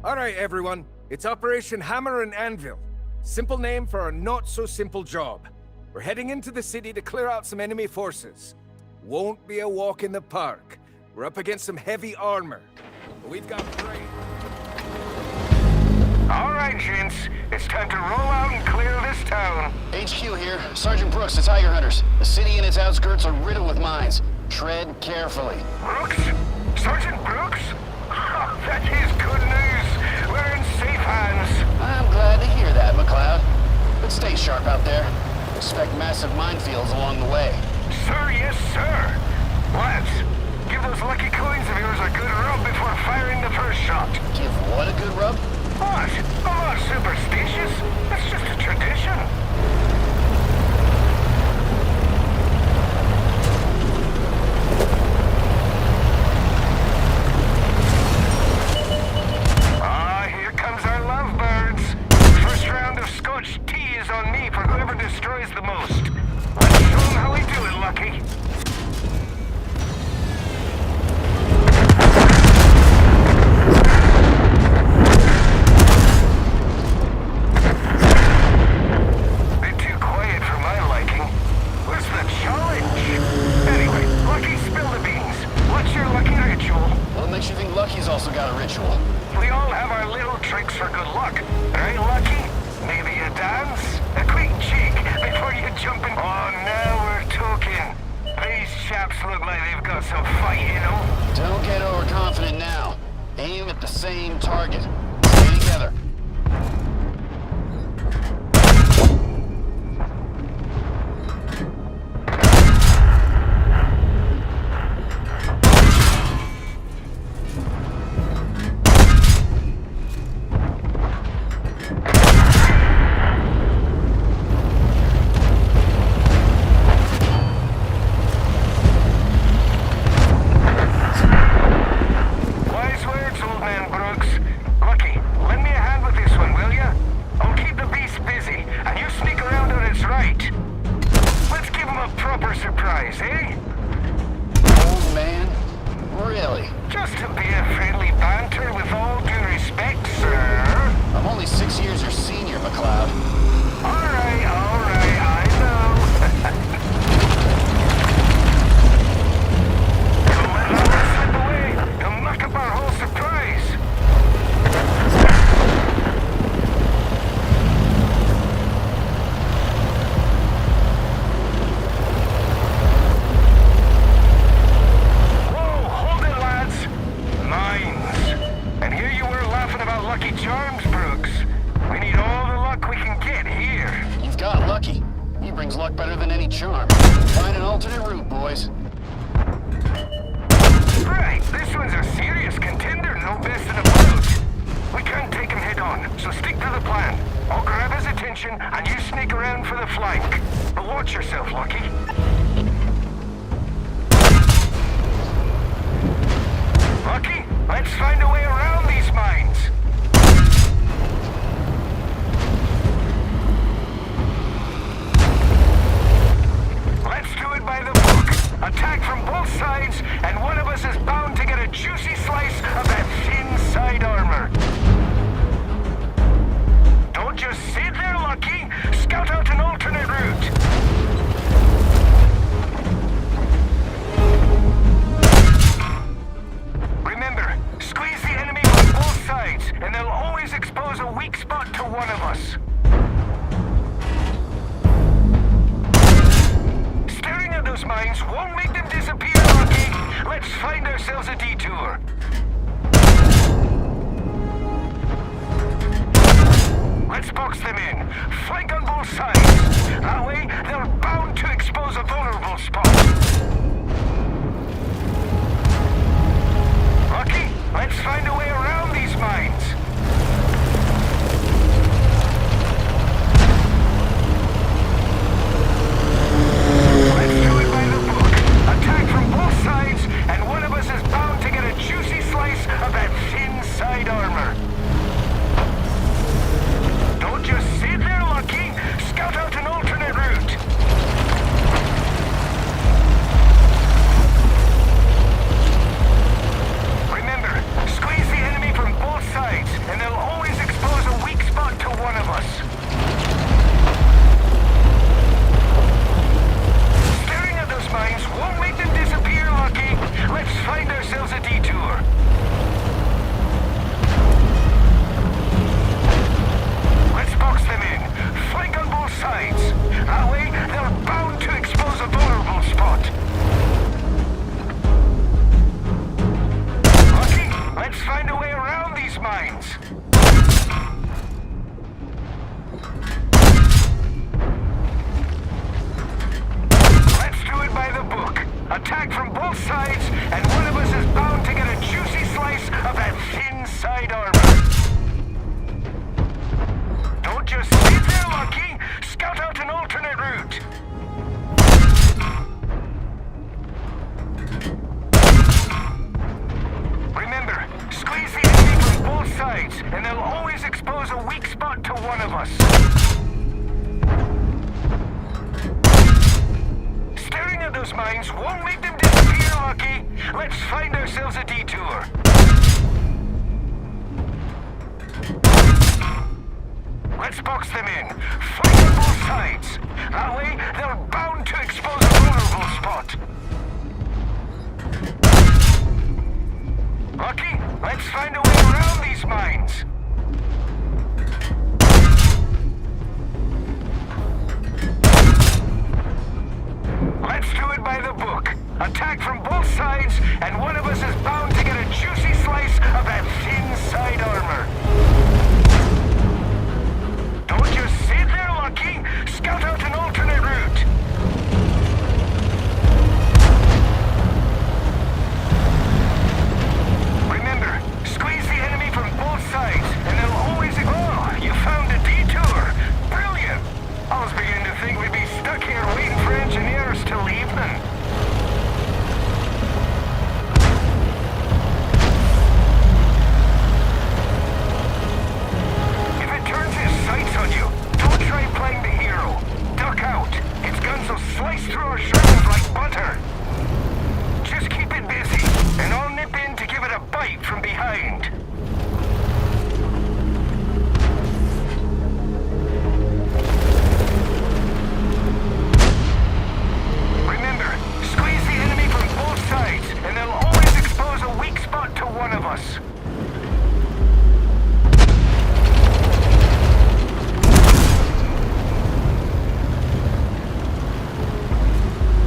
All right, everyone. It's Operation Hammer and Anvil. Simple name for a not-so-simple job. We're heading into the city to clear out some enemy forces. Won't be a walk in the park. We're up against some heavy armor. But we've got prey. All right, gents. It's time to roll out and clear this town. HQ here. Sergeant Brooks, the Tiger Hunters. The city and its outskirts are riddled with mines. Tread carefully. Brooks? Sergeant Brooks? Oh, that is good news. We're in safe hands. I'm glad to hear that, McLeod. But stay sharp out there. Expect massive minefields along the way. Sir, yes, sir. Lads, give those lucky coins of yours a good rub before firing the first shot. Give what a good rub? What? I'm not superstitious. That's just a tradition. Here comes our lovebirds. First round of Scotch tea is on me for whoever destroys the most. Let's show them how we do it, Lucky. Bit too quiet for my liking. Where's the challenge? Anyway, Lucky, spill the beans. What's your lucky ritual? What makes you think Lucky's also got a ritual? We all have our little tricks for good luck. Right, Lucky? Maybe a dance? A quick cheek before you jump in. Oh, now we're talking. These chaps look like they've got some fight in them. Don't get overconfident now. Aim at the same target. Stay together. Wise words, old man Brooks. Lucky, lend me a hand with this one, will ya? I'll keep the beast busy, and you sneak around when it's right. Let's give him a proper surprise, eh? Old man? Really? Just a bit of friendly banter with all due respect, sir. I'm only 6 years your senior, McLeod. All right, I know. Don't let that one slip away. You'll muck up our whole surprise. Whoa, hold it, lads. Mines. And here you were laughing about Lucky Charms, Brooks. We need all the luck we can get here. You've got Lucky. He brings luck better than any charm. Find an alternate route, boys. Right, this one's a serious contender, no best in a boat. We can't take him head on, so stick to the plan. I'll grab his attention, and you sneak around for the flank. But watch yourself, Lucky. Lucky, let's find a way around these mines. Let's do it by the book. Attack from both sides, and one of us is bound to get a juicy slice of that thin side armor. Don't just sit there, Lucky. Scout out an alternate route. Remember, squeeze the enemy on both sides, and they'll always expose a weak spot to one of us. Staring at those mines won't make them disappear, Lucky. Let's find ourselves a detour. Let's box them in. Flank on both sides. That way, they're bound to expose a vulnerable spot. Lucky, let's find a way around these mines. Let's do it by the book. Attack from both sides, and one of us is bound to get a juicy slice of that thin side armor. Don't just sit there, Lucky. Scout out an alternate route. Remember, squeeze the enemy from both sides. of us. Staring at those mines won't make them disappear, Lucky. Let's find ourselves a detour. Let's box them in. Fight on both sides. That way, they're bound to expose a vulnerable spot. Lucky, let's find a way around these mines. Let's do it by the book. Attack from both sides, and one of us is bound to get a juicy slice of that thin side armor. Don't just sit there, Lucky. Scout out an alternate route. Remember, squeeze the enemy from both sides, and they'll always... Oh, you found a detour. Brilliant. I was beginning to think we'd be stuck here waiting for engineers till evening. If it turns its sights on you, don't try playing the hero. Duck out. Its guns will slice through our shells like butter. Just keep it busy, and I'll nip in to give it a bite from behind. Remember, squeeze the enemy from both sides, and they'll always expose a weak spot to one of us.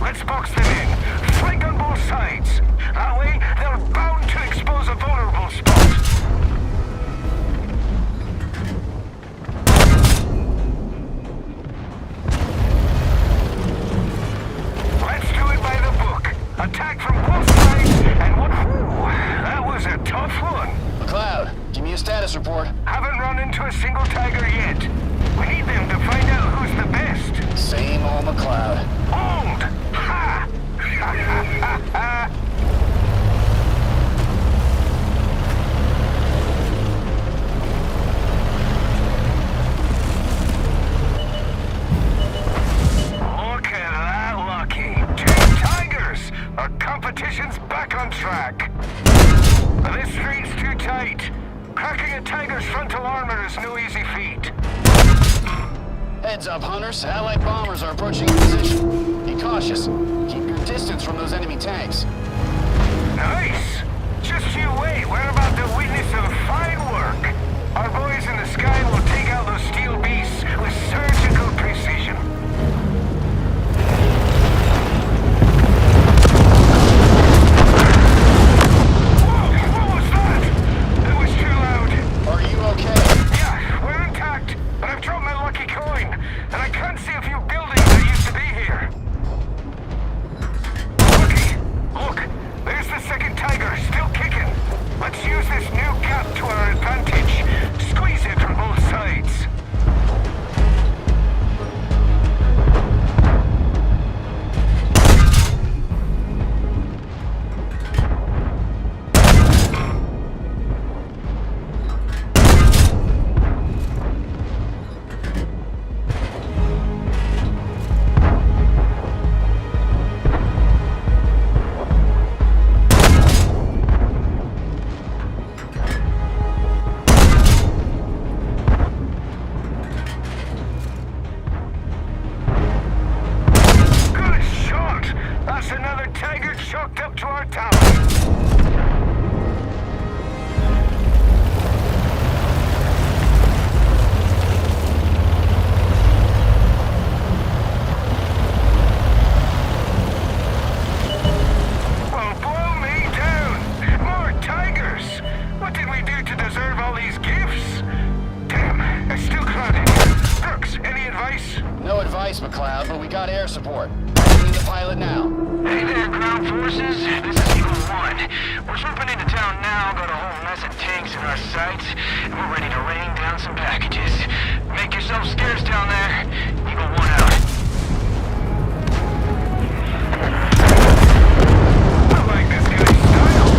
Let's box them in. Flank on both sides. That way, they're bound to expose a vulnerable spot. Let's do it by the book. Attack from both sides, and what? Whew, that was a tough one. McLeod, give me a status report. Haven't run into a single tiger yet. We need them to find out who's the best. Same old McLeod. Old! Ha! Ha ha ha ha! Look at that, Lucky. 2 tigers! Our competition's back on track. But this street's too tight. Cracking a tiger's frontal armor is no easy feat. Heads up, hunters. Allied bombers are approaching your position. Be cautious. Keep your distance from those enemy tanks. Nice! Just you wait, we're about to witness some fine work. Our boys in the sky will take out those steel beasts with surgical precision. Whoa! What was that? It was too loud. Are you okay? Yeah, we're intact, but I've dropped my lucky coin, and I can't see a few buildings that used to be here. Lucky, look, there's the second tiger, still kicking. Let's use this new gap to our advantage. Squeeze it from both sides. Good shot! That's another tiger chalked up to our tower. Well, blow me down! More tigers! What did we do to deserve all these gifts? Damn, it's still crowded here. Brooks, any advice? No advice, McLeod, but we got air support. I need the pilot now. Hey there, ground forces. This is Eagle 1. We're swooping into town now, got a whole mess of tanks in our sights, and we're ready to rain down some packages. Make yourselves scarce down there. Eagle 1 out. I like this guy's style.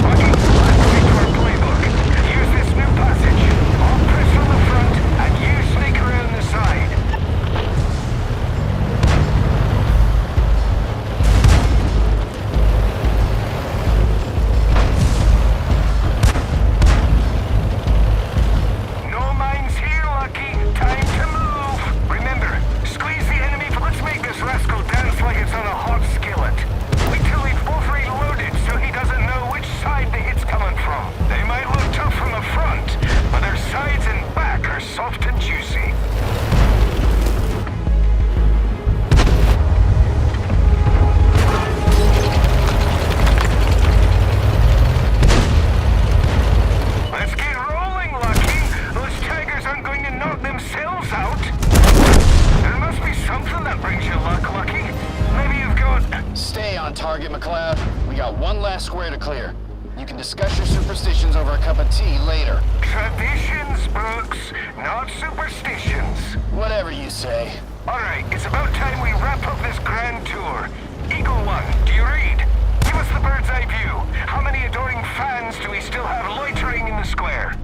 Lucky, let's stick to our playbook. Use this new passage. I'll press from the front, and you sneak on target, McLeod. We got one last square to clear. You can discuss your superstitions over a cup of tea later. Traditions, Brooks, not superstitions. Whatever you say. Alright, it's about time we wrap up this grand tour. Eagle 1, do you read? Give us the bird's eye view. How many adoring fans do we still have loitering in the square?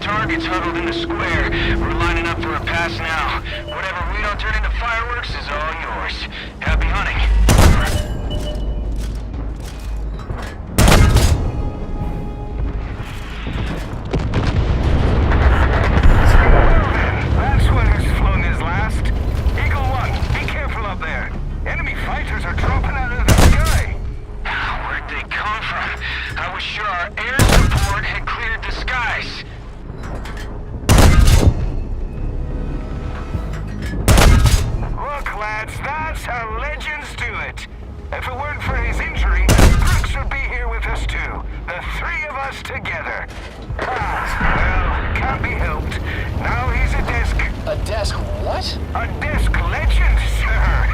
Targets huddled in the square. We're lining up for a pass now. Whatever we don't turn into fireworks is all yours. Happy hunting. That's one who's flown his last. Eagle 1, be careful up there. Enemy fighters are dropping out of the sky. Where'd they come from? I was sure our air support had cleared the skies. Look, lads, that's how legends do it. If it weren't for his injury, Brooks would be here with us too. The three of us together. Well, can't be helped. Now he's a desk. A desk what? A desk legend, sir.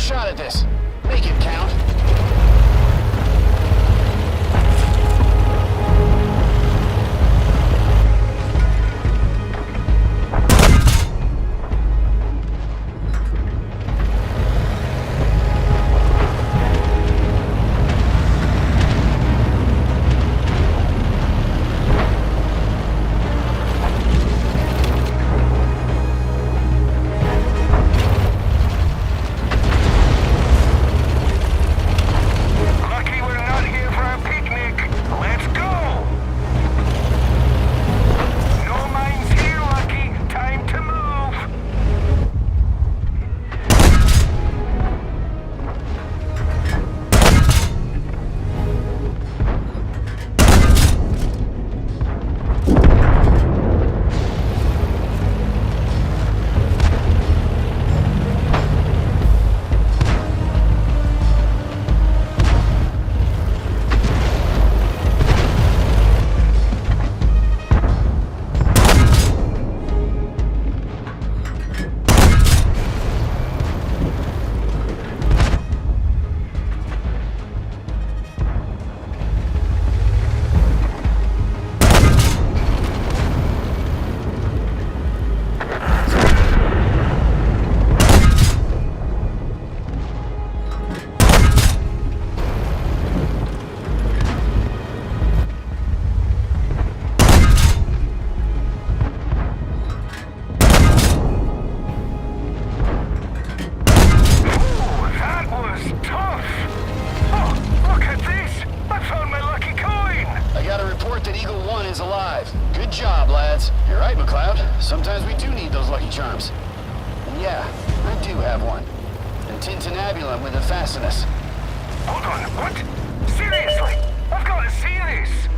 Shot at this. Make it count. Eagle 1 is alive. Good job, lads. You're right, McLeod. Sometimes we do need those lucky charms. And yeah, I do have one. And tintinnabulum with a facinus. Hold on, what? Seriously? I've got to see this!